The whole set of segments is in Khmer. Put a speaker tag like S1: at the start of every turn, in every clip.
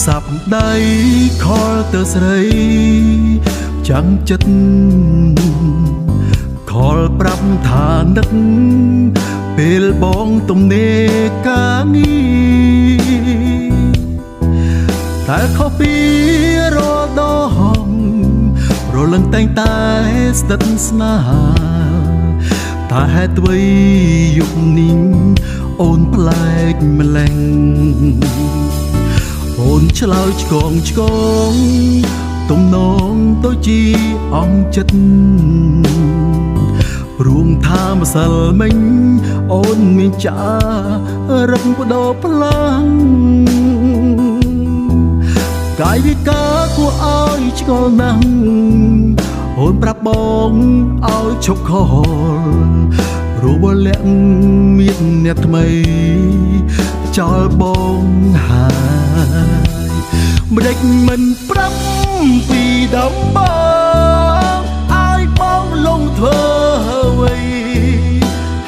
S1: សាប់ដៃខលទៅស្រីចាំងចិត្តខលប្រាប់ថានឹកពេលបងទំនេរការងារតែខុសពីរដងរលឹងតែងតែស្តិតស្នេហាតែហេតុអ្វីយុគនេះអូនប្លែកម្លេះអូនឆ្លើយឆ្កងឆ្កងទំនងដូចជាអង្គចិត្តរួងថាម្សិលមិញអូនមានចារឹកបដោផ្លាំងកាយវិការគួរឲ្យឆ្ងល់ណាស់អូនប្រាប់បងឲ្យឈប់ខលព្រោះបើលាក់មានអ្នកថ្មីចោលបងហើយម្ដេចមិនប្រាប់ពីដំបូងឲ្យបងលងធ្វើអ្វី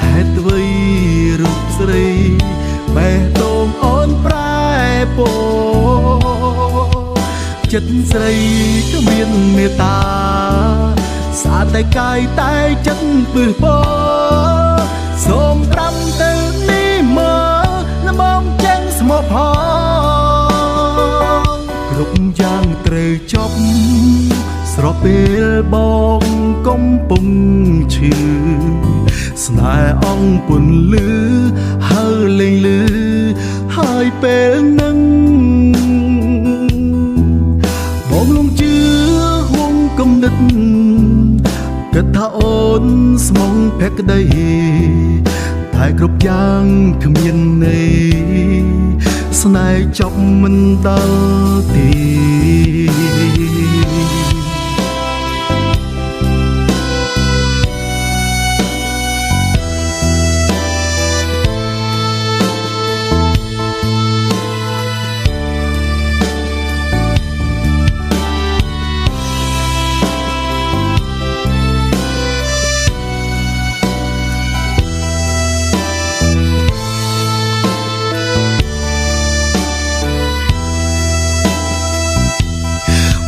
S1: ហេតុអ្វីរូបស្រីបេះដូងអូនប្រែពណ៌ចិត្តស្រីក៏មានមេត្តាស្អាតតែកាយតែចិត្តពឹសពោសូមត្រាំទៅនេះមើលល្មមចេញស្មោះផងគ្រប់យ៉ាងត្រូវចប់ស្របពេលបងកំពុងឈឺស្នេហ៍អង្គពន្លឺហើលេងលឺហើយពេលនឹងបងលងជឿហួងគំនិតគិតថាអូនស្មងភក្តីតែគ្រប់យ៉ាងគ្មានន័យស្នេហ៍ចប់មិនដល់ទី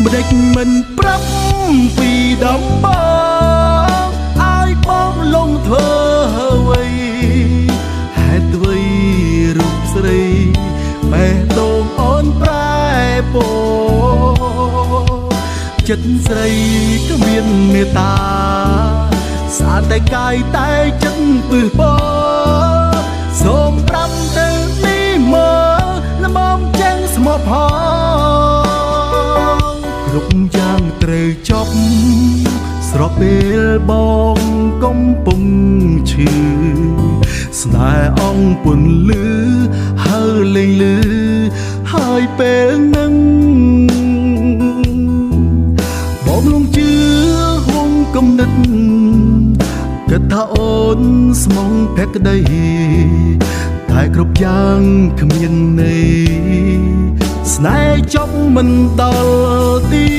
S1: ម្ដេចមិនប្រាប់ពីដំបូងឲ្យបងលងធ្វើអ្វីហេតុអ្វីរូបស្រីបេះដូងអូនប្រែពណ៌ចិត្តស្រីក៏មានមេត្តាស្អាតតែកាយតែចិត្តពឹសពោសូមត្រាំទៅនេះមើលល្មមចេញស្មោះផងគ្រប់យ៉ាងត្រូវចប់ស្របពេលបងកំពុងឈឺស្នេហ៍អង្គពន្លឺហើលេងលឺហើយពេលនឹងបងលងជឿហួងគំនិតគិតថាអូនស្មងភក្តីតែគ្រប់យ៉ាងគ្មានន័យស្នេហ៍ចប់មិនដល់ទី